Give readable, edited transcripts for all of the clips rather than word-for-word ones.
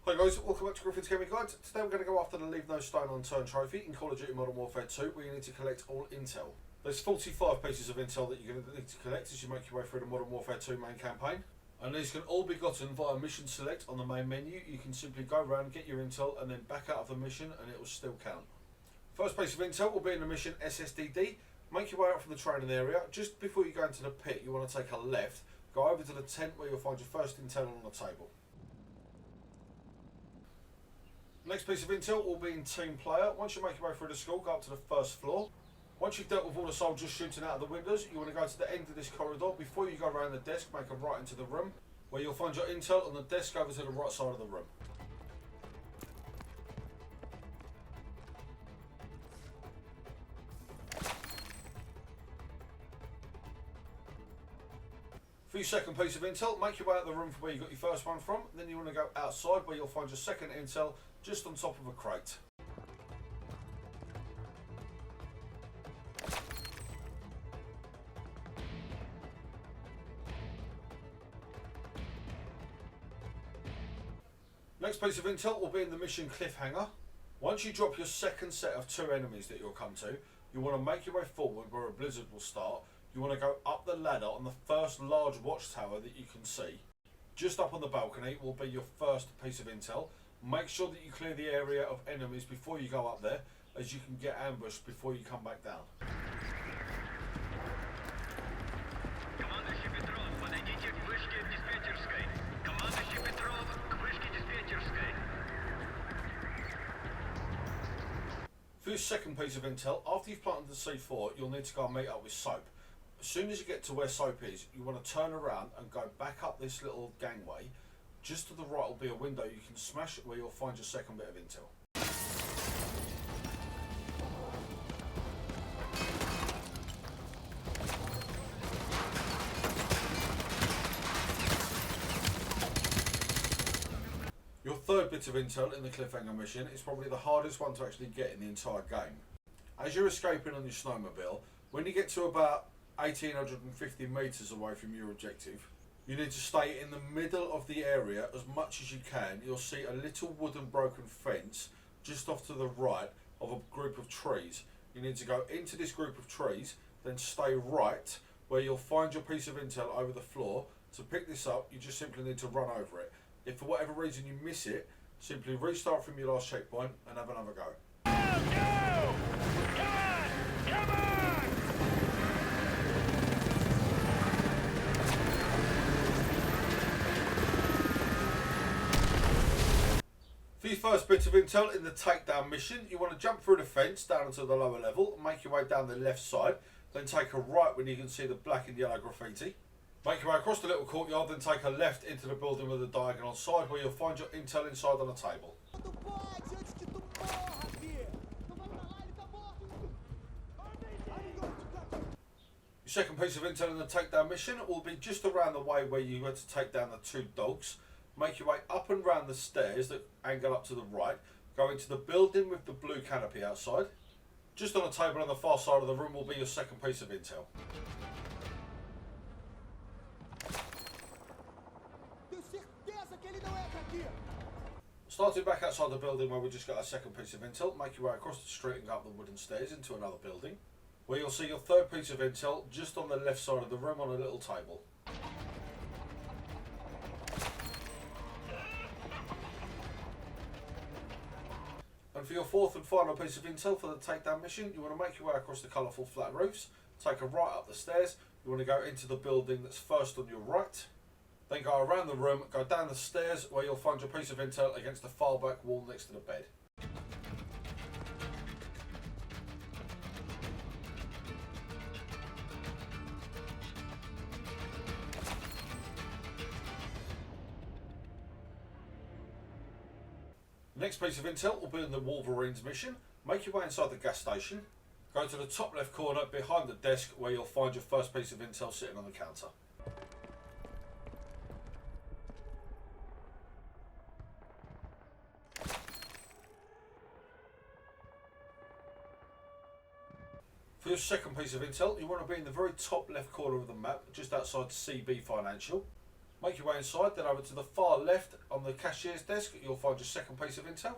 Hi guys, welcome back to Griffin's Gaming Guide. Today we're going to go after the Leave No Stone Unturned trophy in Call of Duty Modern Warfare 2, where you need to collect all intel. There's 45 pieces of intel that you're going to need to collect as you make your way through the Modern Warfare 2 main campaign. And these can all be gotten via mission select on the main menu. You can simply go around, get your intel, and then back out of the mission and it will still count. First piece of intel will be in the mission SSDD. Make your way up from the training area. Just before you go into the pit, you want to take a left, go over to the tent where you'll find your first intel on the table. Next piece of intel will be in team player. Once you make your way through the school, go up to the first floor. Once you've dealt with all the soldiers shooting out of the windows, you want to go to the end of this corridor. Before you go around the desk, make a right into the room, where you'll find your intel on the desk over to the right side of the room. For your second piece of intel, make your way out of the room from where you got your first one from. Then you want to go outside where you'll find your second intel just on top of a crate. Next piece of intel will be in the mission Cliffhanger. Once you drop your second set of 2 enemies that you'll come to, you want to make your way forward where a blizzard will start. You want to go up the ladder on the first large watchtower that you can see. Just up on the balcony will be your first piece of intel. Make sure that you clear the area of enemies before you go up there, as you can get ambushed before you come back down. For your second piece of intel, after you've planted the C4, you'll need to go and meet up with Soap. As soon as you get to where Soap is, you want to turn around and go back up this little gangway. Just to the right will be a window you can smash where you'll find your second bit of intel. Your third bit of intel in the Cliffhanger mission is probably the hardest one to actually get in the entire game. As you're escaping on your snowmobile, when you get to about 1850 metres away from your objective, you need to stay in the middle of the area as much as you can. You'll see a little wooden broken fence just off to the right of a group of trees. You need to go into this group of trees, then stay right where you'll find your piece of intel over the floor. To pick this up, you just simply need to run over it. If for whatever reason you miss it, simply restart from your last checkpoint and have another go. Go! Come on! For your first bit of intel in the Takedown mission, you want to jump through the fence down into the lower level and make your way down the left side, then take a right when you can see the black and yellow graffiti. Make your way across the little courtyard, then take a left into the building with a diagonal side where you'll find your intel inside on a table. Your second piece of intel in the Takedown mission will be just around the way where you had to take down the 2 dogs. Make your way up and round the stairs that angle up to the right. Go into the building with the blue canopy outside. Just on a table on the far side of the room will be your second piece of intel. Starting back outside the building where we just got our second piece of intel, make your way across the street and go up the wooden stairs into another building, where you'll see your third piece of intel just on the left side of the room on a little table. And for your fourth and final piece of intel for the Takedown mission, you want to make your way across the colourful flat roofs, take a right up the stairs, you want to go into the building that's first on your right, then go around the room, go down the stairs where you'll find your piece of intel against the far back wall next to the bed. The next piece of intel will be in the Wolverines mission. Make your way inside the gas station. Go to the top left corner behind the desk where you'll find your first piece of intel sitting on the counter. For your second piece of intel, you want to be in the very top left corner of the map, just outside CB Financial. Make your way inside, then over to the far left on the cashier's desk, you'll find your second piece of intel.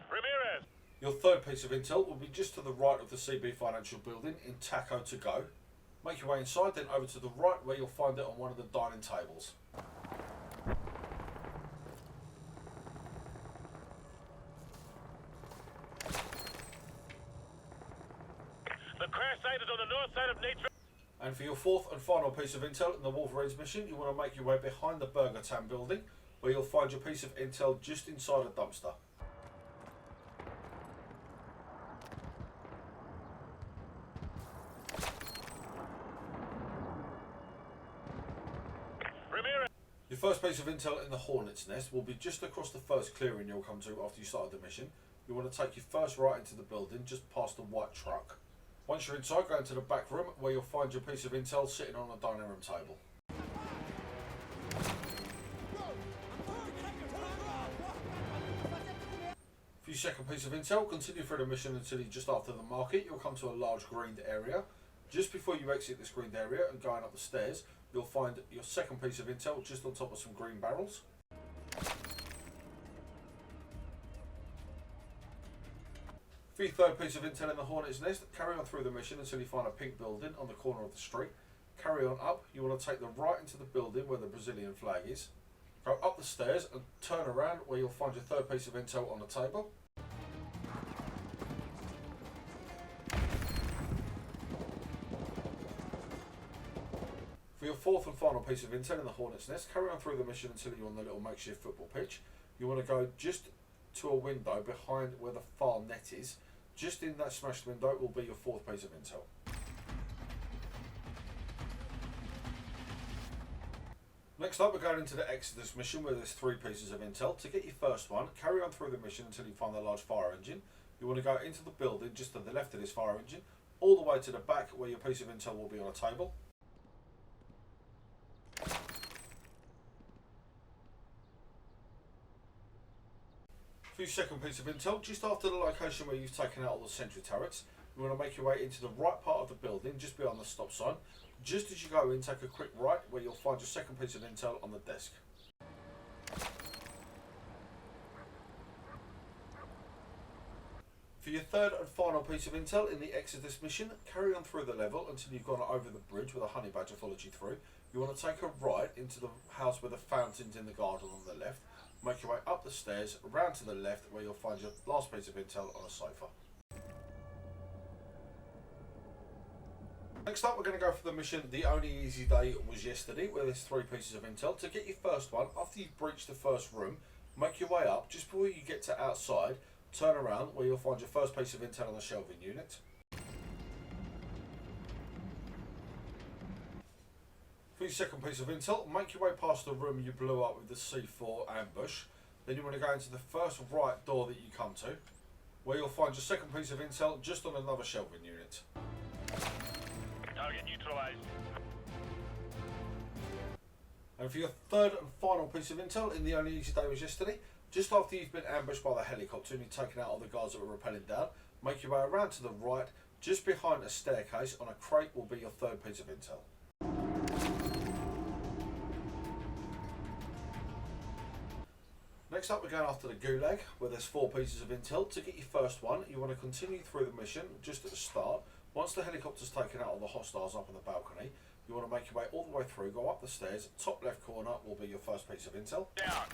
Ramirez! Your third piece of intel will be just to the right of the CB Financial Building in Taco to go. Make your way inside, then over to the right where you'll find it on one of the dining tables. The crash site is on the north side of Nature. And for your fourth and final piece of intel in the Wolverines mission, you want to make your way behind the Burger Town building, where you'll find your piece of intel just inside a dumpster. Ramirez! Your first piece of intel in the Hornet's nest will be just across the first clearing you'll come to after you started the mission. You want to take your first right into the building, just past the white truck. Once you're inside, go into the back room where you'll find your piece of intel sitting on a dining room table. For your second piece of intel, continue through the mission until you're just after the market. You'll come to a large greened area. Just before you exit this greened area and going up the stairs, you'll find your second piece of intel just on top of some green barrels. For your third piece of intel in the Hornet's nest, carry on through the mission until you find a pink building on the corner of the street. Carry on up, you want to take the right into the building where the Brazilian flag is. Go up the stairs and turn around where you'll find your third piece of intel on the table. For your fourth and final piece of intel in the Hornet's nest, carry on through the mission until you're on the little makeshift football pitch. You want to go just to a window behind where the far net is. Just in that smashed window will be your fourth piece of intel. Next up, we're going into the Exodus mission where there's three pieces of intel. To get your first one, carry on through the mission until you find the large fire engine. You want to go into the building just to the left of this fire engine, all the way to the back where your piece of intel will be on a table. For your second piece of intel, just after the location where you've taken out all the sentry turrets, you want to make your way into the right part of the building, just beyond the stop sign. Just as you go in, take a quick right where you'll find your second piece of intel on the desk. For your third and final piece of intel in the Exodus mission, carry on through the level until you've gone over the bridge with a honey badger followed you through. You want to take a right into the house with the fountains in the garden on the left. Make your way up the stairs, around to the left where you'll find your last piece of intel on a sofa. Next up, we're going to go for the mission The Only Easy Day Was Yesterday, where there's three pieces of intel. To get your first one, after you've breached the first room, make your way up. Just before you get to outside, turn around where you'll find your first piece of intel on the shelving unit. For your second piece of intel, make your way past the room you blew up with the C4 ambush. Then you want to go into the first right door that you come to, where you'll find your second piece of intel just on another shelving unit. Target neutralized. And for your third and final piece of intel in The Only Easy Day Was Yesterday, just after you've been ambushed by the helicopter and you've taken out all the guards that were rappelling down, make your way around to the right, just behind a staircase on a crate will be your third piece of intel. Next up, we're going after the Gulag, where there's four pieces of intel. To get your first one, you want to continue through the mission just at the start. Once the helicopter's taken out all the hostiles up on the balcony, you want to make your way all the way through, go up the stairs, top left corner will be your first piece of intel. Down.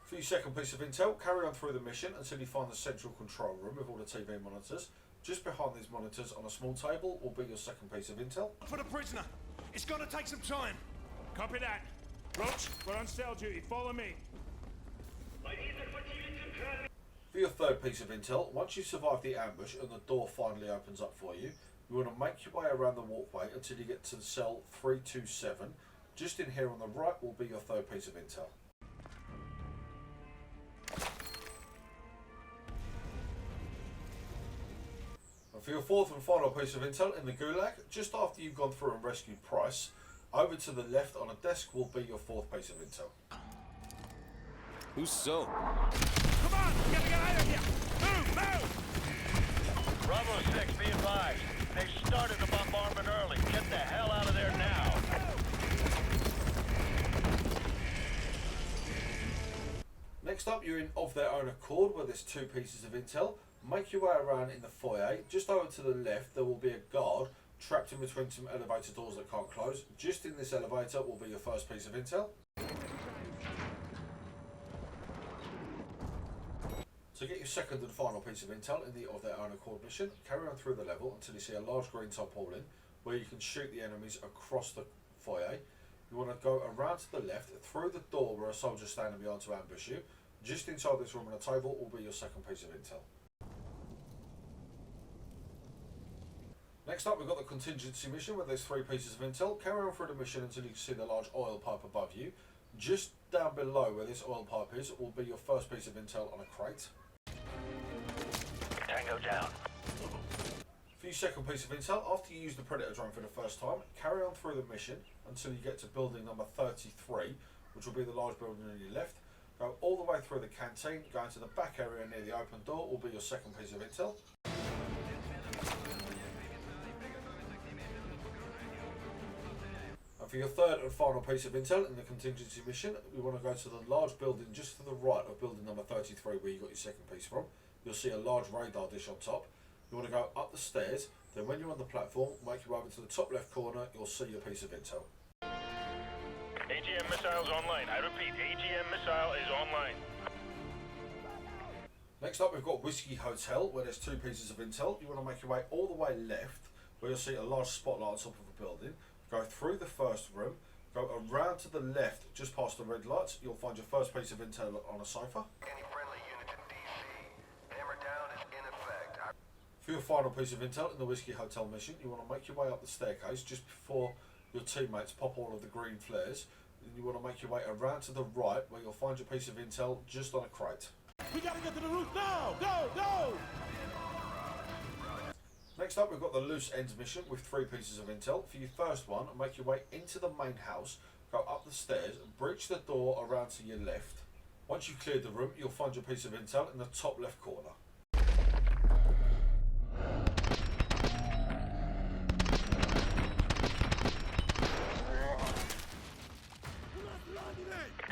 For your second piece of intel, carry on through the mission until you find the central control room with all the TV monitors. Just behind these monitors on a small table will be your second piece of intel. For the prisoner. It's gonna take some time. Copy that. Roach, we're on cell duty. Follow me. For your third piece of intel, once you've survived the ambush and the door finally opens up for you, you want to make your way around the walkway until you get to cell 327. Just in here on the right will be your third piece of intel. And for your fourth and final piece of intel in the Gulag, just after you've gone through and rescued Price, over to the left on a desk will be your fourth piece of intel. Who's so? Come on, we gotta get out of here! Move, move! Bravo 6, be advised. They've started the bombardment early. Get the hell out of there now. Next up, you're in Of Their Own Accord, where there's 2 pieces of intel. Make your way around in the foyer. Just over to the left, there will be a guard trapped in between some elevator doors that can't close. Just in this elevator will be your first piece of intel. To get your second and final piece of intel in the Of Their Own Accord mission, carry on through the level until you see a large green tarpaulin where you can shoot the enemies across the foyer. You want to go around to the left, through the door where a soldier's standing behind to ambush you. Just inside this room on a table will be your second piece of intel. Next up, we've got the Contingency mission where there's 3 pieces of intel. Carry on through the mission until you can see the large oil pipe above you. Just down below where this oil pipe is will be your first piece of intel on a crate. Tango down. For your second piece of intel, after you use the Predator drone for the first time, carry on through the mission until you get to building number 33, which will be the large building on your left. Go all the way through the canteen, go into the back area near the open door will be your second piece of intel. And for your third and final piece of intel in the contingency mission, we want to go to the large building just to the right of building number 33 where you got your second piece from. You'll see a large radar dish on top. You want to go up the stairs, then when you're on the platform, make your way over to the top left corner, you'll see your piece of intel. AGM missiles online. I repeat, AGM missile is online. Next up, we've got Whiskey Hotel, where there's 2 pieces of intel. You want to make your way all the way left, where you'll see a large spotlight on top of a building. Go through the first room, go around to the left, just past the red lights. You'll find your first piece of intel on a sofa. Any friendly units in DC. Hammer down is in effect. For your final piece of intel in the Whiskey Hotel mission, you want to make your way up the staircase just before your teammates pop all of the green flares. Then you want to make your way around to the right, where you'll find your piece of intel just on a crate. We gotta get to the roof now! Go, go! Next up, we've got the Loose Ends mission with 3 pieces of intel. For your first one, make your way into the main house, go up the stairs, breach the door around to your left. Once you've cleared the room, you'll find your piece of intel in the top left corner.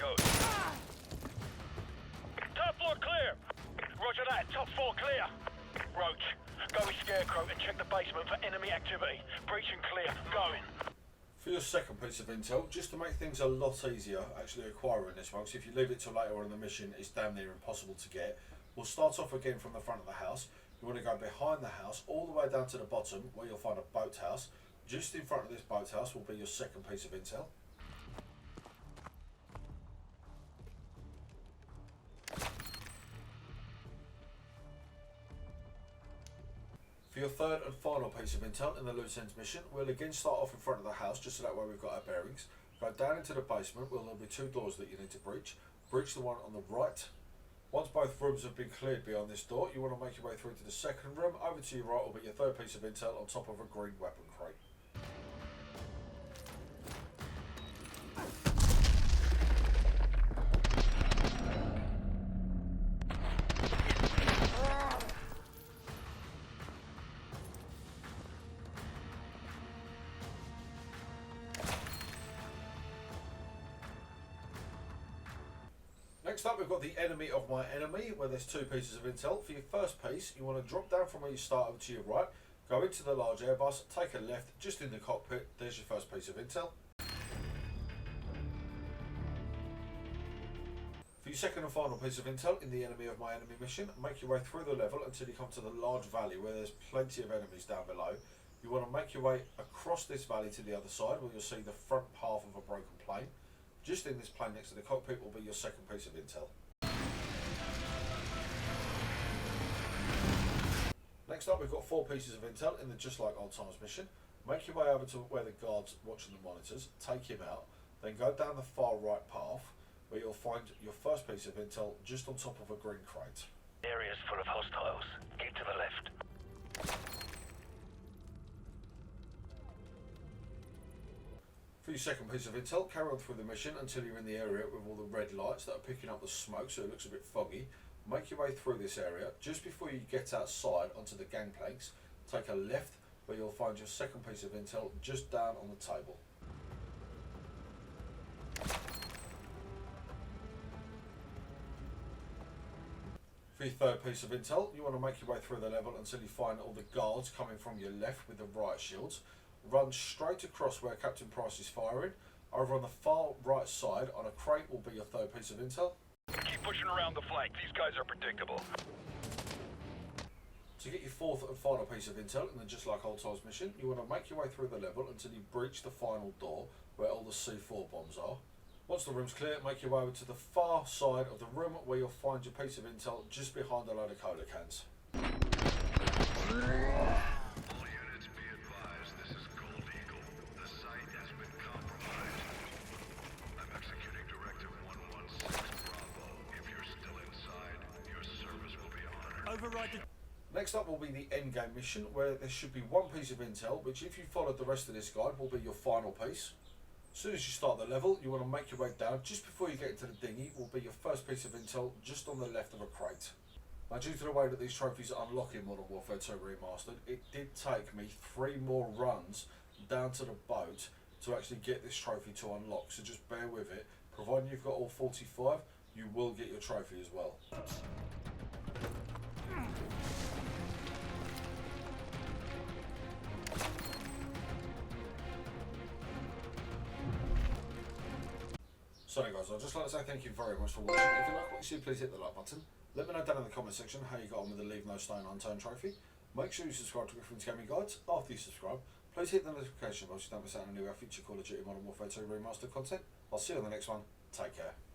Go. Top floor clear. Roger that. Top floor clear. Roach, go with Scarecrow and check the basement for enemy activity. Breach and clear. Going. For your second piece of intel, just to make things a lot easier actually acquiring this one, because if you leave it till later on in the mission, it's damn near impossible to get. We'll start off again from the front of the house. You want to go behind the house, all the way down to the bottom, where you'll find a boathouse. Just in front of this boathouse will be your second piece of intel. For your third and final piece of intel in the Loose Ends mission, we'll again start off in front of the house, just so that way we've got our bearings. Go down into the basement where there'll be 2 doors that you need to breach. Breach the one on the right. Once both rooms have been cleared beyond this door, you want to make your way through to the second room. Over to your right will be your third piece of intel on top of a green weapon crate. Next up, we've got the Enemy of My Enemy, where there's 2 pieces of intel. For your first piece, you want to drop down from where you start over to your right, go into the large Airbus, take a left, just in the cockpit, there's your first piece of intel. For your second and final piece of intel in the Enemy of My Enemy mission, make your way through the level until you come to the large valley where there's plenty of enemies down below. You want to make your way across this valley to the other side where you'll see the front half of a broken plane. Just in this plane next to the cockpit will be your second piece of intel. Next up, we've got 4 pieces of intel in the Just Like Old Times mission. Make your way over to where the guard's watching the monitors, take him out, then go down the far right path where you'll find your first piece of intel just on top of a green crate. Area's full of hostiles. Keep to the left. For your second piece of intel, carry on through the mission until you're in the area with all the red lights that are picking up the smoke so it looks a bit foggy. Make your way through this area. Just before you get outside onto the gangplanks, take a left where you'll find your second piece of intel just down on the table. For your third piece of intel, you want to make your way through the level until you find all the guards coming from your left with the riot shields. Run straight across where Captain Price is firing. Over on the far right side on a crate will be your third piece of intel. Keep pushing around the flank. These guys are predictable. To get your fourth and final piece of intel in the Just Like Old Times mission, you want to make your way through the level until you breach the final door where all the C4 bombs are. Once the room's clear, make your way over to the far side of the room where you'll find your piece of intel just behind a load of cola cans. All units be advised, this is Gold Eagle. The site has been compromised. I'm executing Directive 116 Bravo. If you're still inside, your service will be honored. Override the... Next up will be the Endgame mission, where there should be one piece of intel, which if you followed the rest of this guide will be your final piece. As soon as you start the level, you want to make your way down. Just before you get into the dinghy will be your first piece of intel just on the left of a crate. Now, due to the way that these trophies unlock in Modern Warfare 2 Remastered, it did take me 3 more runs down to the boat to actually get this trophy to unlock, so just bear with it. Providing you've got all 45, you will get your trophy as well. So guys, I'd just like to say thank you very much for watching. If you like what you see, please hit the like button. Let me know down in the comment section how you got on with the Leave No Stone Unturned trophy. Make sure you subscribe to Griffin's Gaming Guides. After you subscribe, please hit the notification bell so you don't miss out on any of our future Call of Duty Modern Warfare 2 Remastered content. I'll see you on the next one. Take care.